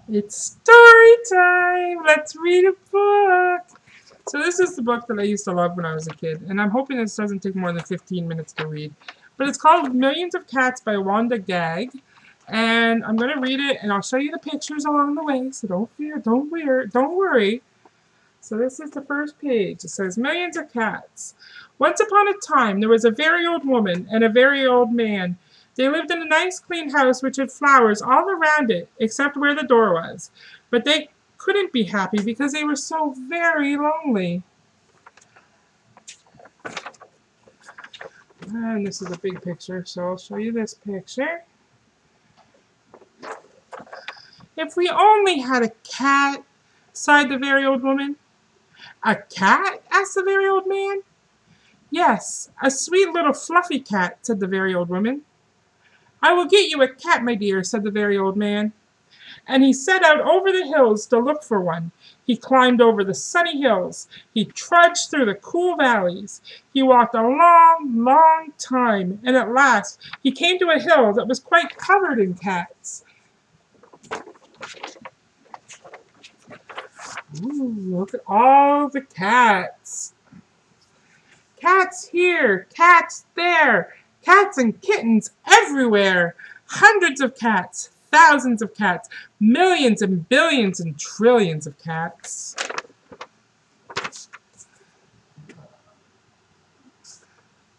It's story time! Let's read a book! So this is the book that I used to love when I was a kid, and I'm hoping this doesn't take more than 15 minutes to read. But it's called Millions of Cats by Wanda Gag, and I'm going to read it, and I'll show you the pictures along the way, so don't worry. So this is the first page. It says, Millions of Cats. Once upon a time, there was a very old woman and a very old man. They lived in a nice clean house which had flowers all around it, except where the door was. But they couldn't be happy because they were so very lonely. And this is a big picture, so I'll show you this picture. If we only had a cat, sighed the very old woman. A cat? Asked the very old man. Yes, a sweet little fluffy cat, said the very old woman. I will get you a cat, my dear, said the very old man. And he set out over the hills to look for one. He climbed over the sunny hills. He trudged through the cool valleys. He walked a long, long time, and at last he came to a hill that was quite covered in cats. Ooh, look at all the cats. Cats here, cats there, cats and kittens everywhere. Hundreds of cats, thousands of cats, millions and billions and trillions of cats.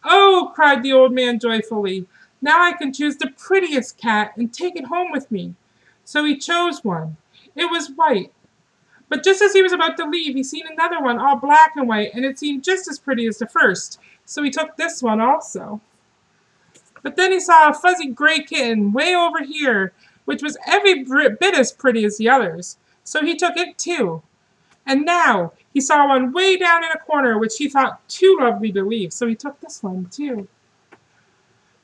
Oh, cried the old man joyfully, now I can choose the prettiest cat and take it home with me. So he chose one. It was white. But just as he was about to leave, he seen another one all black and white, and it seemed just as pretty as the first. So he took this one also. But then he saw a fuzzy gray kitten way over here, which was every bit as pretty as the others. So he took it too. And now he saw one way down in a corner, which he thought too lovely to leave. So he took this one too.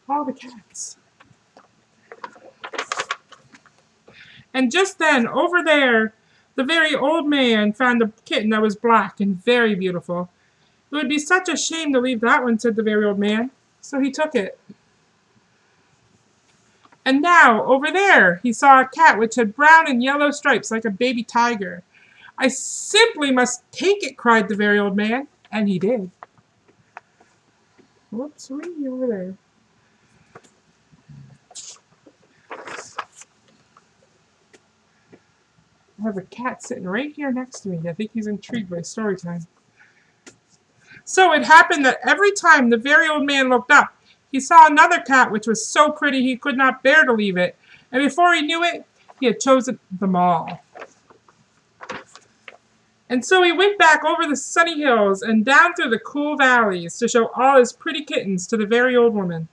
All the cats. And just then, over there, the very old man found a kitten that was black and very beautiful. It would be such a shame to leave that one, said the very old man. So he took it. And now, over there, he saw a cat which had brown and yellow stripes like a baby tiger. I simply must take it, cried the very old man. And he did. Whoops, over there. I have a cat sitting right here next to me. I think he's intrigued by story time. So it happened that every time the very old man looked up, he saw another cat which was so pretty he could not bear to leave it. And before he knew it, he had chosen them all. And so he went back over the sunny hills and down through the cool valleys to show all his pretty kittens to the very old woman.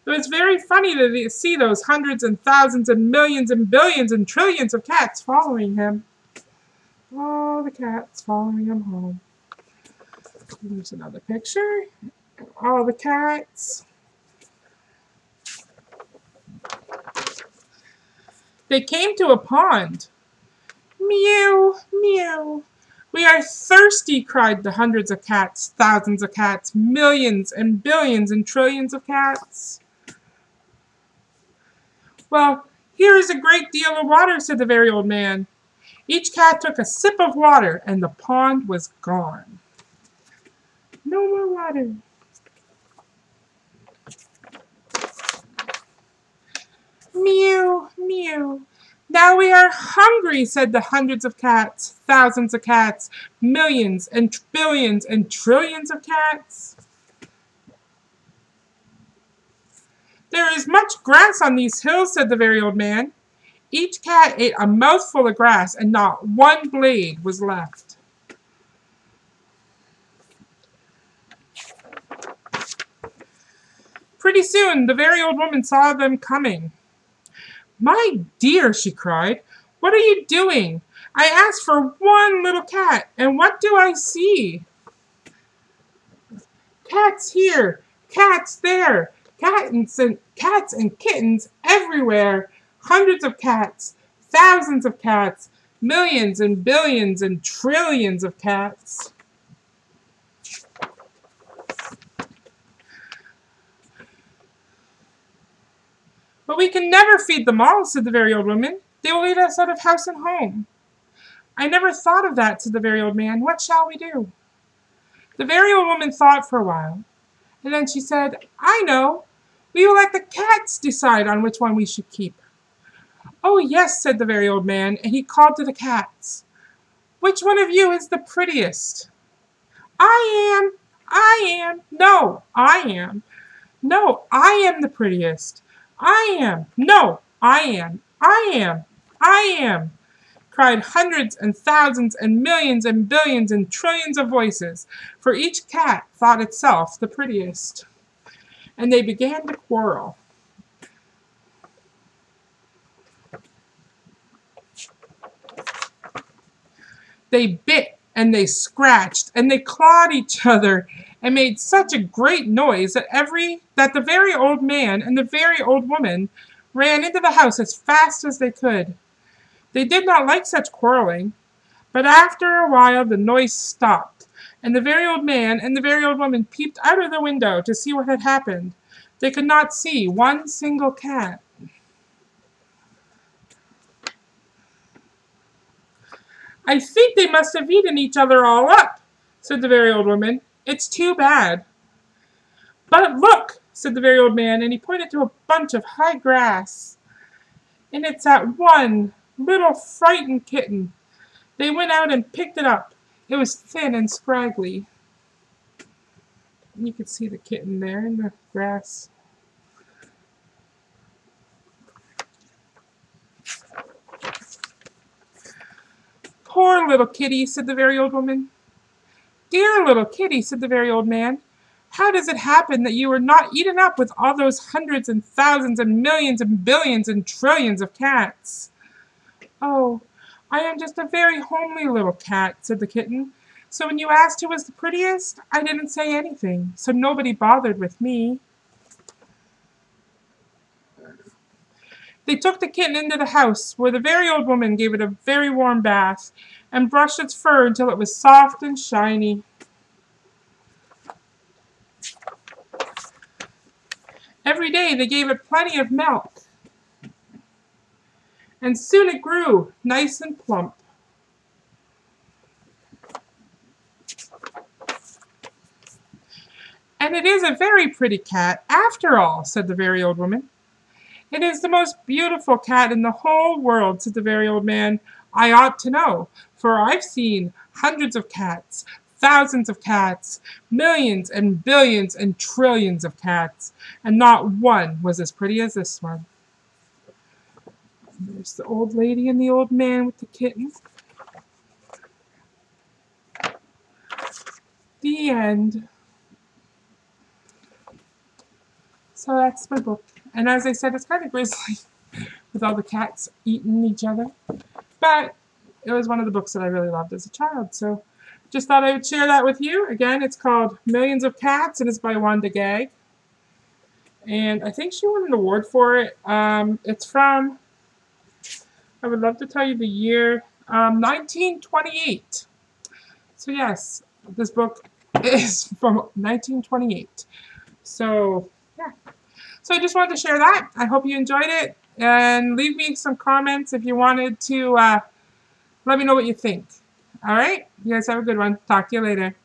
It was very funny to see those hundreds and thousands and millions and billions and trillions of cats following him. All the cats following him home. There's another picture. All the cats. They came to a pond. Meow, meow. We are thirsty, cried the hundreds of cats, thousands of cats, millions and billions and trillions of cats. Well, here is a great deal of water, said the very old man. Each cat took a sip of water, and the pond was gone. No more water. Mew, mew. Now we are hungry, said the hundreds of cats, thousands of cats, millions and billions and trillions of cats. There is much grass on these hills, said the very old man. Each cat ate a mouthful of grass, and not one blade was left. Pretty soon, the very old woman saw them coming. My dear, she cried, what are you doing? I asked for one little cat, and what do I see? Cats here, cats there, cats and kittens everywhere. Hundreds of cats, thousands of cats, millions and billions and trillions of cats. But we can never feed them all, said the very old woman. They will eat us out of house and home. I never thought of that, said the very old man. What shall we do? The very old woman thought for a while, and then she said, I know. We will let the cats decide on which one we should keep. Oh, yes, said the very old man, and he called to the cats. Which one of you is the prettiest? I am. I am. No, I am. No, I am the prettiest. I am. No, I am. I am. I am, cried hundreds and thousands and millions and billions and trillions of voices, for each cat thought itself the prettiest. And they began to quarrel. They bit and they scratched and they clawed each other and made such a great noise that the very old man and the very old woman ran into the house as fast as they could. They did not like such quarreling, but after a while the noise stopped, and the very old man and the very old woman peeped out of the window to see what had happened. They could not see one single cat. I think they must have eaten each other all up, said the very old woman. It's too bad. But look, said the very old man, and he pointed to a bunch of high grass. And it's that one little frightened kitten. They went out and picked it up. It was thin and scraggly. You could see the kitten there in the grass. Poor little kitty, said the very old woman. Dear little kitty, said the very old man. How does it happen that you were not eaten up with all those hundreds and thousands and millions and billions and trillions of cats? Oh, I am just a very homely little cat, said the kitten. So when you asked who was the prettiest, I didn't say anything, so nobody bothered with me. They took the kitten into the house, where the very old woman gave it a very warm bath, and brushed its fur until it was soft and shiny. Every day they gave it plenty of milk, and soon it grew nice and plump. And it is a very pretty cat, after all, said the very old woman. It is the most beautiful cat in the whole world, said the very old man. I ought to know, for I've seen hundreds of cats, thousands of cats, millions and billions and trillions of cats, and not one was as pretty as this one. And there's the old lady and the old man with the kitten. The end. So that's my book. And as I said, it's kind of grisly with all the cats eating each other. But it was one of the books that I really loved as a child. So just thought I would share that with you. Again, it's called Millions of Cats, and it's by Wanda Gag. And I think she won an award for it. It's from, I would love to tell you the year, 1928. So yes, this book is from 1928. So, yeah. So I just wanted to share that. I hope you enjoyed it. And leave me some comments if you wanted to let me know what you think. All right? You guys have a good one. Talk to you later.